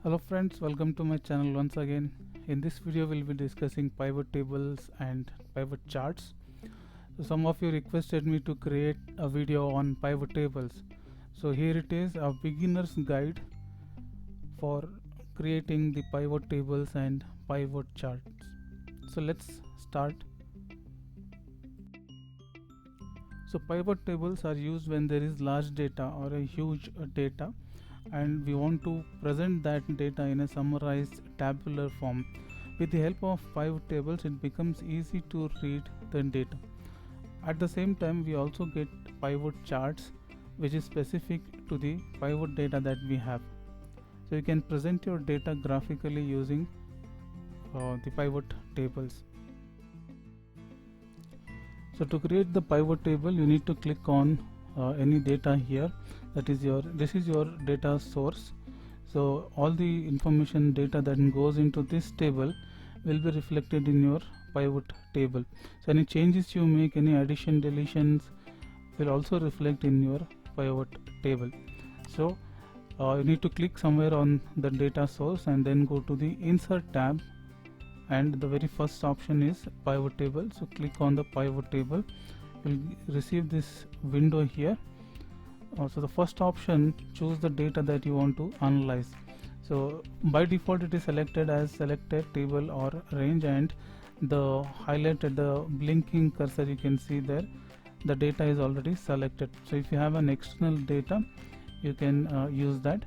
Hello friends, welcome to my channel once again. In this video we'll be discussing pivot tables and pivot charts. So some of you requested me to create a video on pivot tables. So here it is, a beginner's guide for creating the pivot tables and pivot charts. So let's start. So pivot tables are used when there is large data or a huge data and we want to present that data in a summarized tabular form. With the help of pivot tables, it becomes easy to read the data. At the same time, we also get pivot charts, which is specific to the pivot data that we have. So you can present your data graphically using the pivot tables. So to create the pivot table, you need to click on any data here. This is your data source. So all the information data that goes into this table will be reflected in your pivot table. So any changes you make, any addition, deletions will also reflect in your pivot table. So you need to click somewhere on the data source and then go to the insert tab, and the very first option is pivot table. So click on the pivot table. You'll receive this window here. So the first option, choose the data that you want to analyze. So by default it is selected as selected table or range, and the highlighted, the blinking cursor, you can see there the data is already selected. So if you have an external data, you can use that.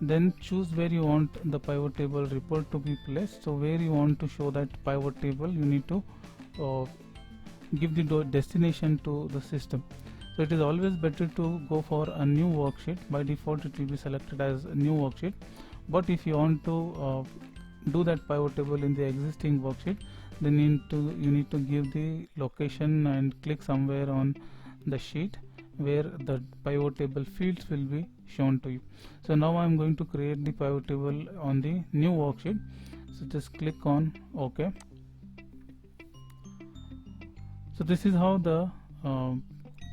Then choose where you want the pivot table report to be placed. So where you want to show that pivot table, you need to give the destination to the system. So it is always better to go for a new worksheet. By default it will be selected as a new worksheet, but if you want to do that pivot table in the existing worksheet, then you need to give the location and click somewhere on the sheet where the pivot table fields will be shown to you. So now I am going to create the pivot table on the new worksheet. So just click on OK. So this is how the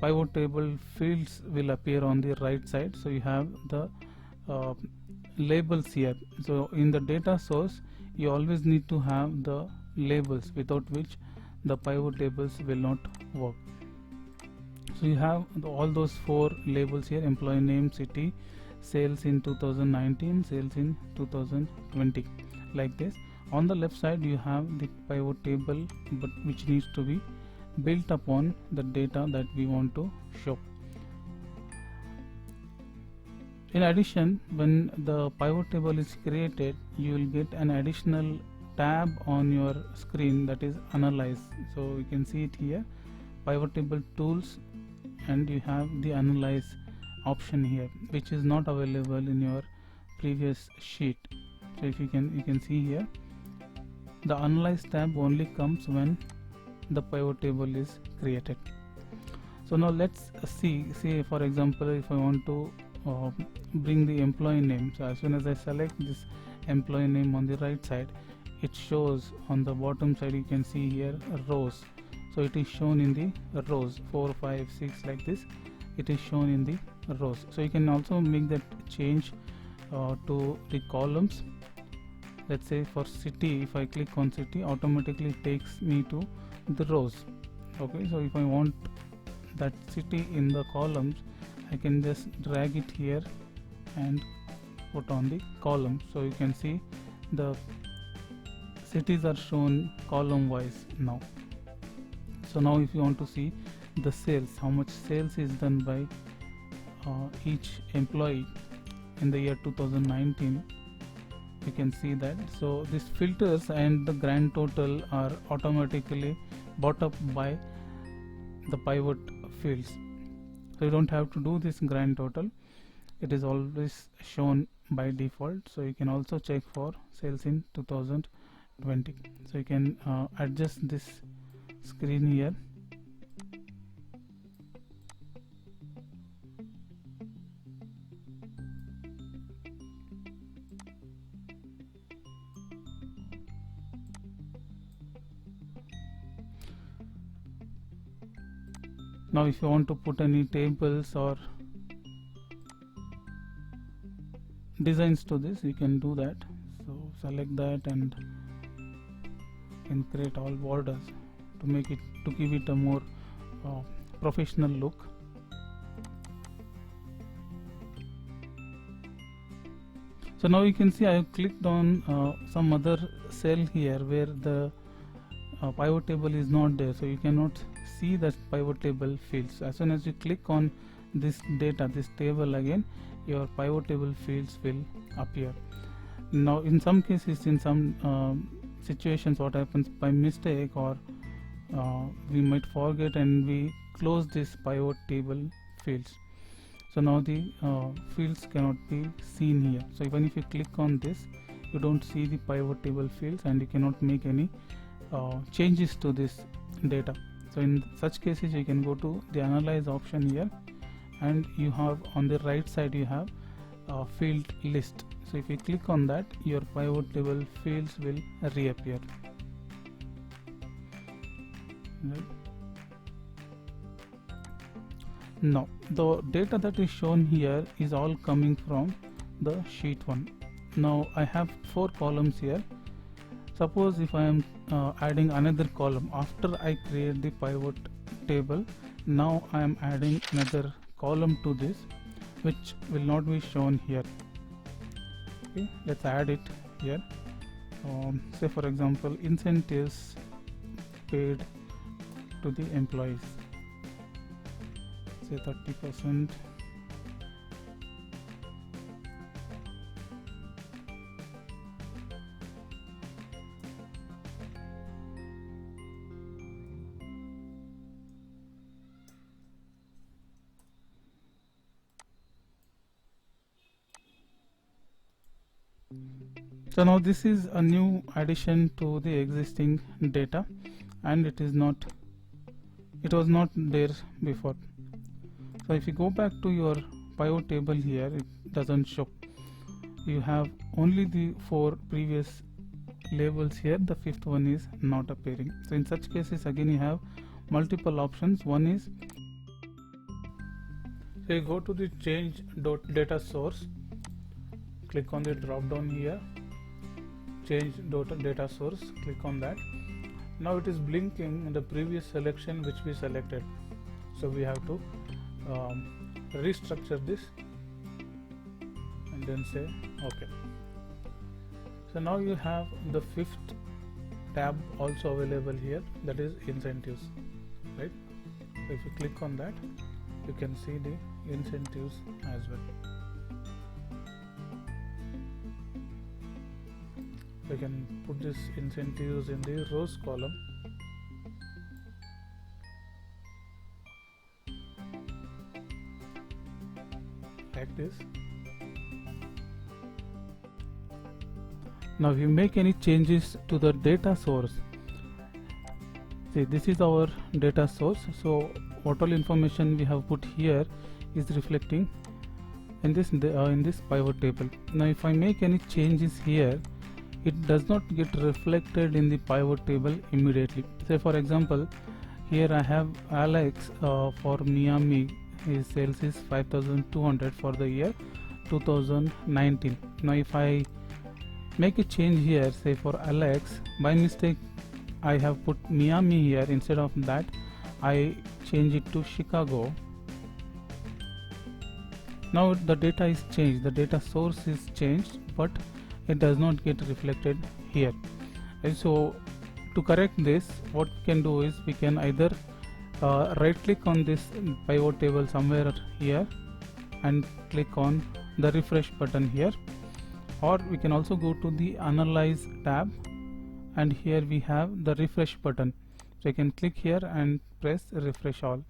pivot table fields will appear on the right side. So you have the labels here. So in the data source you always need to have the labels, without which the pivot tables will not work. So you have all those 4 labels here: employee name, city, sales in 2019, sales in 2020, like this. On the left side you have the pivot table, but which needs to be built upon the data that we want to show. In addition, when the pivot table is created, you will get an additional tab on your screen, that is analyze. So you can see it here, pivot table tools, and you have the analyze option here, which is not available in your previous sheet. So if you can see here, the analyze tab only comes when the pivot table is created. So now let's see for example, if I want to bring the employee name. So as soon as I select this employee name on the right side, it shows on the bottom side, you can see here rows. So it is shown in the rows 4, 5, 6, like this. It is shown in the rows. So you can also make that change to the columns. Let's say for city, if I click on city, automatically it takes me to the rows. Okay, so if I want that city in the columns, I can just drag it here and put on the column. So you can see the cities are shown column wise now. So now if you want to see the sales, how much sales is done by each employee in the year 2019, you can see that. So these filters and the grand total are automatically brought up by the pivot fields. So you don't have to do this grand total, it is always shown by default. So you can also check for sales in 2020. So you can adjust this screen here. Now if you want to put any tables or designs to this, you can do that. So select that and can create all borders to make it, to give it a more professional look. So now you can see I have clicked on some other cell here where the pivot table is not there, so you cannot see that pivot table fields. As soon as you click on this data, this table again, your pivot table fields will appear. Now in some cases, in some situations, what happens by mistake, or we might forget and we close this pivot table fields. So now the fields cannot be seen here. So even if you click on this, you don't see the pivot table fields and you cannot make any changes to this data. So in such cases, you can go to the analyze option here, and you have on the right side you have field list. So if you click on that, your pivot table fields will reappear. Right. Now the data that is shown here is all coming from the sheet 1. Now I have 4 columns here. Suppose if I am adding another column after I create the pivot table, now I am adding another column to this which will not be shown here. Okay, let's add it here. Say for example, incentives paid to the employees, say 30%. So now this is a new addition to the existing data, and it was not there before. So if you go back to your pivot table here, it doesn't show. You have only the 4 previous labels here, the 5th one is not appearing. So in such cases, again you have multiple options. One is, so you go to the change data source, click on the drop down here, change data source, click on that. Now it is blinking in the previous selection which we selected, so we have to restructure this and then say OK. So now you have the 5th tab also available here, that is incentives, right? So if you click on that, you can see the incentives as well. We can put this incentives in the rows column. Like this. Now if you make any changes to the data source, see this is our data source, so what all information we have put here is reflecting in this pivot table. Now if I make any changes here, it does not get reflected in the pivot table immediately. Say for example, here I have Alex for Miami, his sales is 5,200 for the year 2019. Now if I make a change here, say for Alex, by mistake I have put Miami here, instead of that I change it to Chicago. Now the data is changed, the data source is changed, but it does not get reflected here. And so to correct this, what we can do is we can either right click on this pivot table somewhere here and click on the refresh button here, or we can also go to the analyze tab, and here we have the refresh button, so you can click here and press refresh all.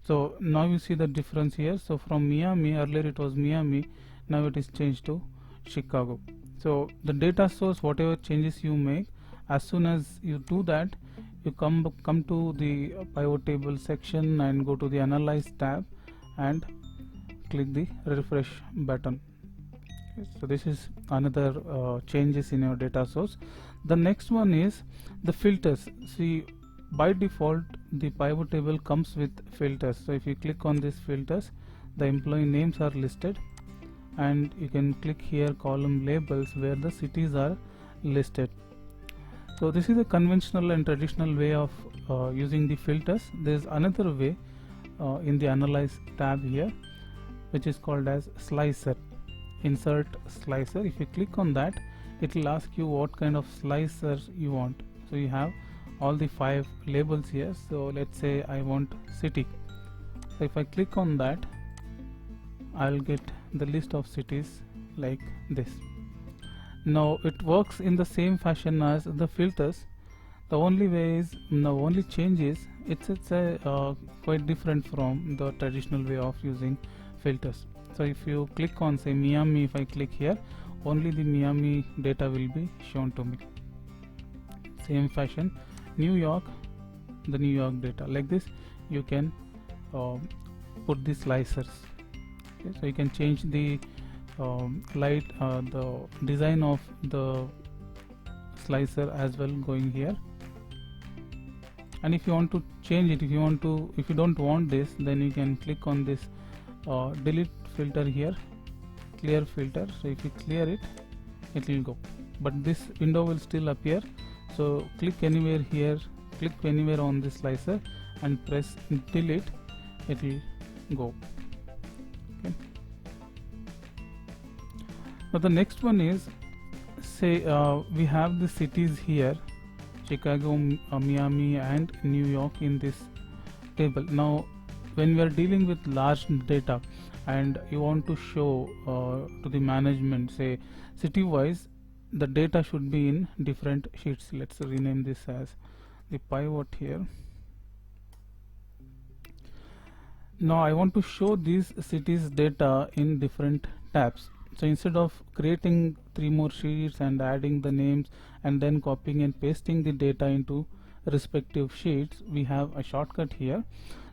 So now you see the difference here. So from Miami, earlier it was Miami, now it is changed to Chicago. So the data source, whatever changes you make, as soon as you do that, you come to the pivot table section and go to the analyze tab and click the refresh button. Okay, so this is another changes in your data source. The next one is the filters. See, by default the pivot table comes with filters. So if you click on these filters, the employee names are listed, and you can click here column labels where the cities are listed. So this is a conventional and traditional way of using the filters. There is another way in the analyze tab here, which is called as slicer. Insert slicer. If you click on that, it will ask you what kind of slicers you want. So you have all the 5 labels here. So let's say I want city. So if I click on that, I'll get the list of cities like this. Now it works in the same fashion as the filters. The only change is it's quite different from the traditional way of using filters. So if you click on say Miami, if I click here, only the Miami data will be shown to me. Same fashion, New York, the New York data. Like this you can put the slicers. Okay, so you can change the the design of the slicer as well going here. And if you want to change it, if you don't want this, then you can click on this delete filter here, clear filter. So if you clear it, it will go, but this window will still appear. So click anywhere here, click anywhere on this slicer and press delete, it will go. Okay. Now the next one is, say we have the cities here, Chicago, Miami and New York in this table. Now when we are dealing with large data and you want to show to the management, say city wise, the data should be in different sheets. Let's rename this as the pivot here. Now I want to show these cities data in different tabs. So instead of creating 3 more sheets and adding the names and then copying and pasting the data into respective sheets, we have a shortcut here.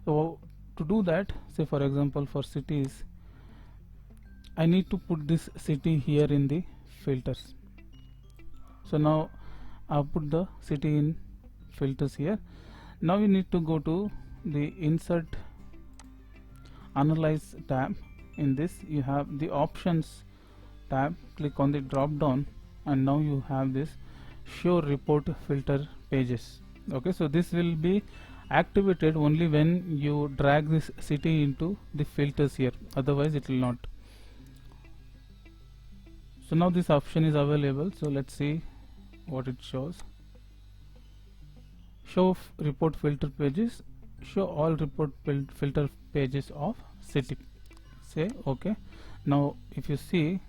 So to do that, say for example for cities, I need to put this city here in the filters. So now I've put the city in filters here. Now you need to go to the insert analyze tab. In this you have the options tab, click on the drop down and now you have this show report filter pages. Okay, so this will be activated only when you drag this city into the filters here, otherwise it will not. So now this option is available, so let's see what it shows. Show report filter pages, show all report filter pages of city. Say okay. Now if you see,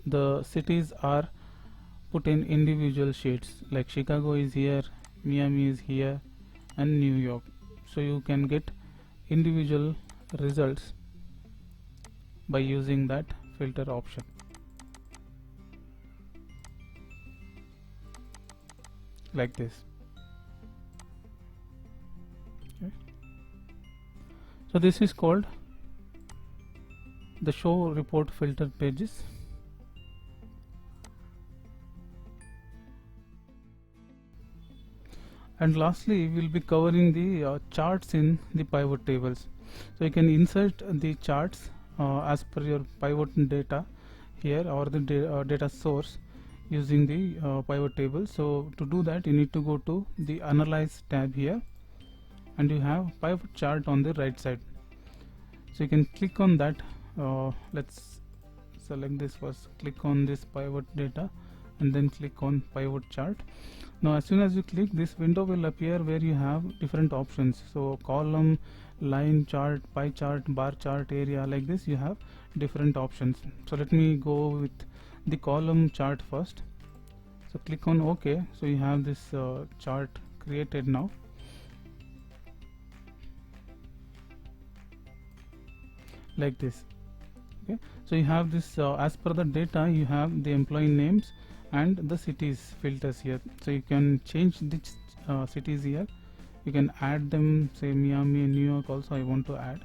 the cities are put in individual sheets, like Chicago is here, Miami is here and New York. So you can get individual results by using that filter option. Like this. Okay. So this is called the show report filter pages. And lastly we will be covering the charts in the pivot tables. So you can insert the charts as per your pivot data here, or the data source using the pivot table. So to do that you need to go to the analyze tab here and you have pivot chart on the right side. So you can click on that. Let's select this first, click on this pivot data and then click on pivot chart. Now as soon as you click, this window will appear where you have different options. So column, line chart, pie chart, bar chart, area, like this you have different options. So let me go with the column chart first. So click on OK. So you have this chart created now. Like this. Okay, so you have this as per the data you have the employee names and the cities filters here. So you can change the cities here, you can add them, say Miami and New York also I want to add.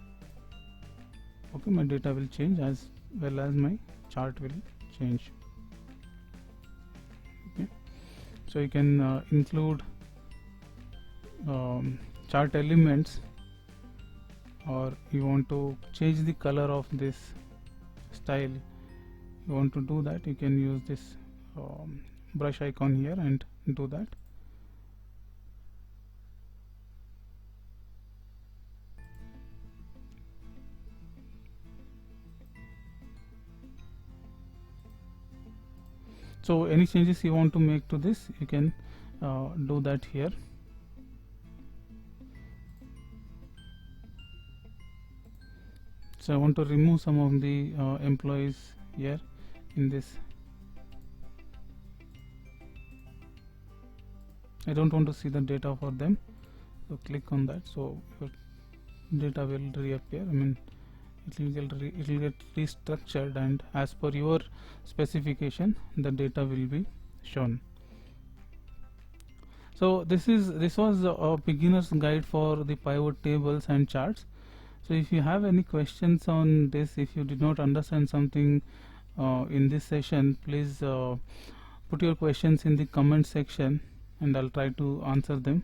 Okay, my data will change as well as my chart will change. Okay, so you can include chart elements, or you want to change the color of this style, you want to do that, you can use this brush icon here and do that. So any changes you want to make to this, you can do that here. So I want to remove some of the employees here in this. I don't want to see the data for them, so click on that, so your data will reappear. I mean, it will get restructured, and as per your specification the data will be shown. So this was a beginner's guide for the pivot tables and charts. So if you have any questions on this, if you did not understand something in this session, please put your questions in the comment section and I'll try to answer them.